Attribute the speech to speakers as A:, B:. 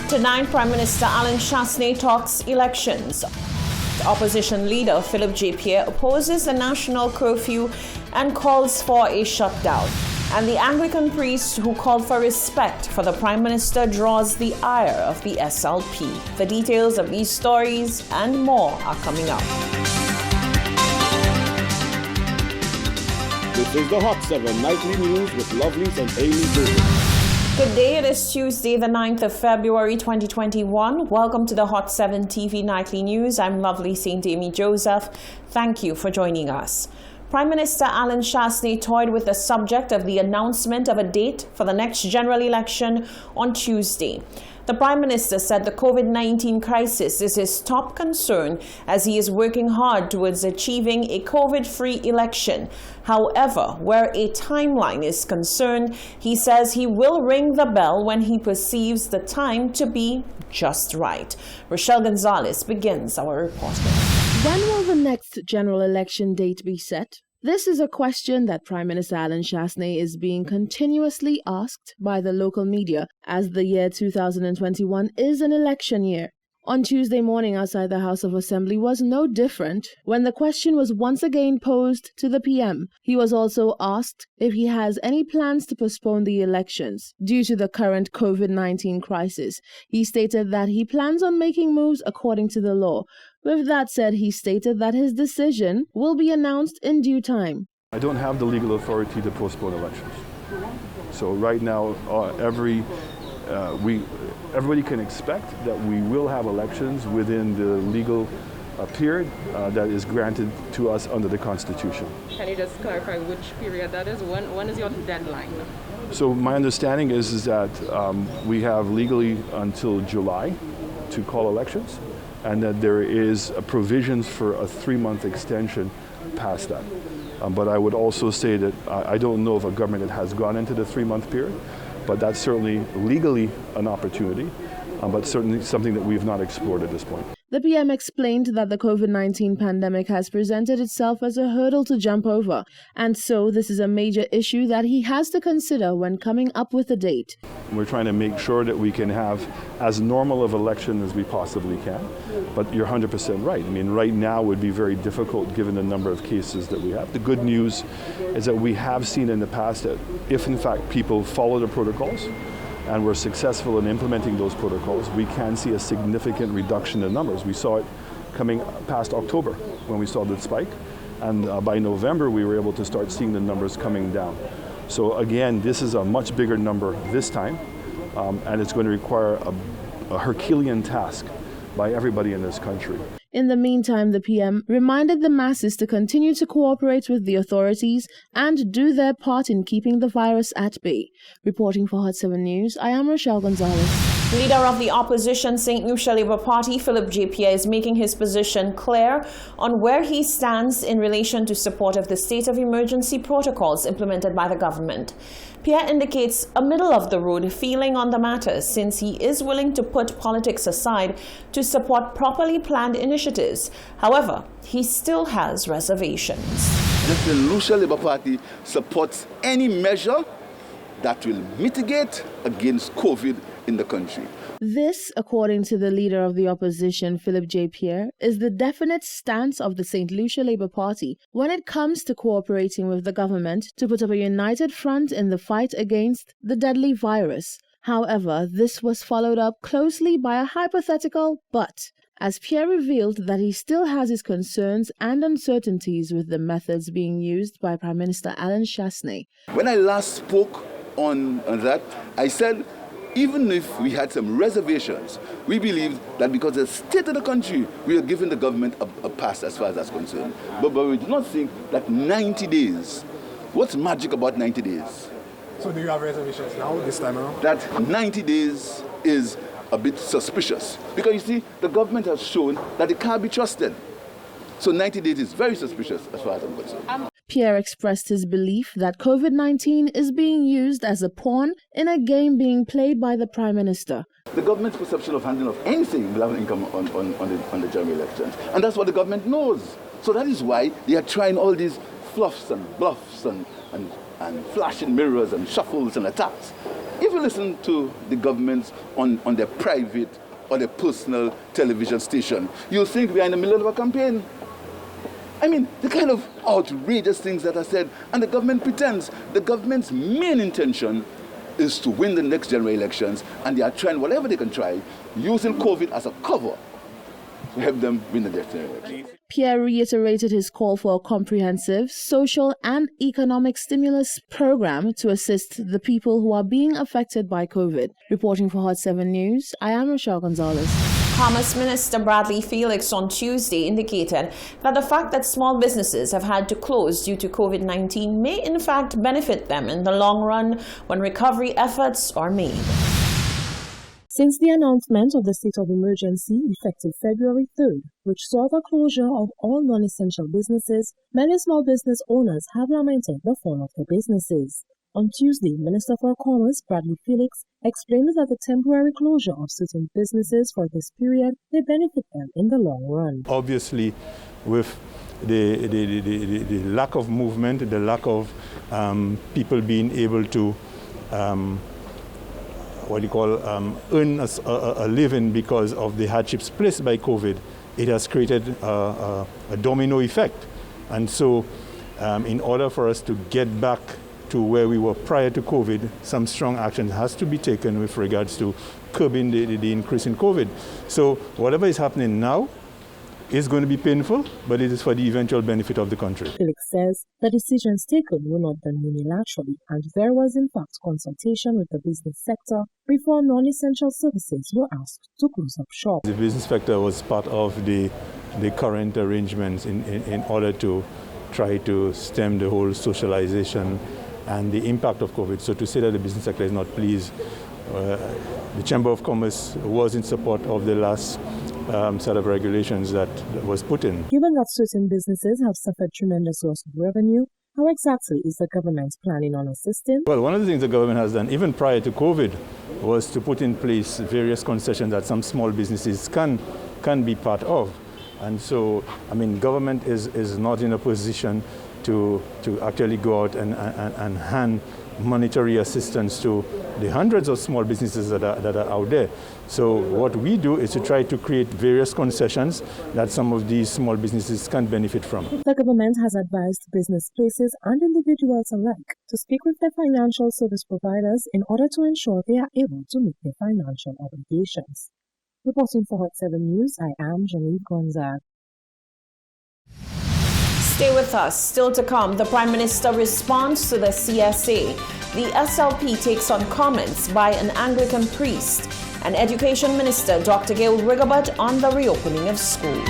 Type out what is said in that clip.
A: Tonight, Prime Minister Alan Chastanet talks elections. Opposition leader Philip J. Pierre opposes the national curfew and calls for a shutdown. And the Anglican priest who called for respect for the Prime Minister draws the ire of the SLP. The details of these stories and more are coming up.
B: This is the Hot 7 Nightly News with Lovelies and Amy Griffin.
A: Good day, it is Tuesday, the 9th of February 2021. Welcome to the Hot 7 TV Nightly News. I'm Lovely St. Amy Joseph. Thank you for joining us. Prime Minister Alan Chastanet toyed with the subject of the announcement of a date for the next general election on Tuesday. The Prime Minister said the COVID-19 crisis is his top concern as he is working hard towards achieving a COVID-free election. However, where a timeline is concerned, he says he will ring the bell when he perceives the time to be just right. Rochelle Gonzalez begins our reporting.
C: When will the next general election date be set? This is a question that Prime Minister Alan Chastanet is being continuously asked by the local media, as the year 2021 is an election year. On Tuesday morning outside the House of Assembly was no different when the question was once again posed to the PM. He was also asked if he has any plans to postpone the elections due to the current COVID-19 crisis. He stated that he plans on making moves according to the law. With that said, he stated that his decision will be announced in due time.
D: I don't have the legal authority to postpone elections. So right now, everybody can expect that we will have elections within the legal period that is granted to us under the Constitution.
E: Can you just clarify which period that is? When is your deadline?
D: So my understanding is that we have legally until July to call elections, and that there is a provisions for a 3-month extension past that. But I would also say that I don't know if a government has gone into the 3-month period, but that's certainly legally an opportunity, but certainly something that we have not explored at this point.
C: The PM explained that the COVID-19 pandemic has presented itself as a hurdle to jump over, and so this is a major issue that he has to consider when coming up with a date.
D: We're trying to make sure that we can have as normal of election as we possibly can, but you're 100% right. I mean, right now would be very difficult given the number of cases that we have. The good news is that we have seen in the past that if in fact people follow the protocols, and we're successful in implementing those protocols, we can see a significant reduction in numbers. We saw it coming past October when we saw the spike, and by November we were able to start seeing the numbers coming down. So again, this is a much bigger number this time, and it's going to require a Herculean task by everybody in this country.
C: In the meantime, the PM reminded the masses to continue to cooperate with the authorities and do their part in keeping the virus at bay. Reporting for Hot 7 News, I am Rochelle Gonzalez.
A: Leader of the opposition St. Lucia Labour Party, Philip J. Pierre, is making his position clear on where he stands in relation to support of the state of emergency protocols implemented by the government. Pierre indicates a middle-of-the-road feeling on the matter, since he is willing to put politics aside to support properly planned initiatives. However, he still has reservations.
F: The St. Lucia Labour Party supports any measure that will mitigate against COVID in the country.
C: This, according to the leader of the opposition, Philip J. Pierre, is the definite stance of the St. Lucia Labour Party when it comes to cooperating with the government to put up a united front in the fight against the deadly virus. However, this was followed up closely by a hypothetical but, as Pierre revealed that he still has his concerns and uncertainties with the methods being used by Prime Minister Alan Chastanet.
F: When I last spoke on that, I said even if we had some reservations, we believed that because of the state of the country, we are giving the government a pass as far as that's concerned. But we do not think that 90 days, what's magic about 90 days?
G: So do you have reservations now, this time around?
F: That 90 days is a bit suspicious. Because you see, the government has shown that it can't be trusted. So 90 days is very suspicious as far as I'm concerned.
C: Pierre expressed his belief that COVID-19 is being used as a pawn in a game being played by the Prime Minister.
F: The government's perception of handling of anything will have an income on the general elections. And that's what the government knows. So that is why they are trying all these fluffs and bluffs and flashing mirrors and shuffles and attacks. if you listen to the governments on their private or their personal television station, you'll think we are in the middle of a campaign. I mean, the kind of outrageous things that are said, and the government pretends. The government's main intention is to win the next general elections, and they are trying whatever they can try, using COVID as a cover to help them win the next general elections.
C: Pierre reiterated his call for a comprehensive social and economic stimulus program to assist the people who are being affected by COVID. Reporting for Hot 7 News, I am Rochelle Gonzalez.
A: Commerce Minister Bradley Felix on Tuesday indicated that the fact that small businesses have had to close due to COVID-19 may in fact benefit them in the long run when recovery efforts are made.
C: Since the announcement of the state of emergency effective February 3rd, which saw the closure of all non-essential businesses, many small business owners have lamented the fall of their businesses. On Tuesday, Minister for Commerce Bradley Felix explained that the temporary closure of certain businesses for this period may benefit them in the long run.
H: Obviously, with the lack of movement, the lack of people being able to earn a living because of the hardships placed by COVID, it has created a domino effect. And so in order for us to get back to where we were prior to COVID, some strong action has to be taken with regards to curbing the increase in COVID. So whatever is happening now is going to be painful, but it is for the eventual benefit of the country.
C: Felix says the decisions taken were not done unilaterally, and there was in fact consultation with the business sector before non-essential services were asked to close up shop.
H: The business sector was part of the current arrangements in order to try to stem the whole socialization and the impact of COVID. So to say that the business sector is not pleased, the Chamber of Commerce was in support of the last set of regulations that was put in.
C: Given that certain businesses have suffered tremendous loss of revenue, how exactly is the government planning on assisting?
H: Well, one of the things the government has done, even prior to COVID, was to put in place various concessions that some small businesses can be part of. And so, I mean, government is not in a position to actually go out and hand monetary assistance to the hundreds of small businesses that are out there. So what we do is to try to create various concessions that some of these small businesses can benefit from.
C: The government has advised business places and individuals alike to speak with their financial service providers in order to ensure they are able to meet their financial obligations. Reporting for Hot 7 News, I am Janine Gonzaga.
A: Stay with us. Still to come, the Prime Minister responds to the CSA. The SLP takes on comments by an Anglican priest. And Education Minister Dr. Gail Rigobert on the reopening of schools.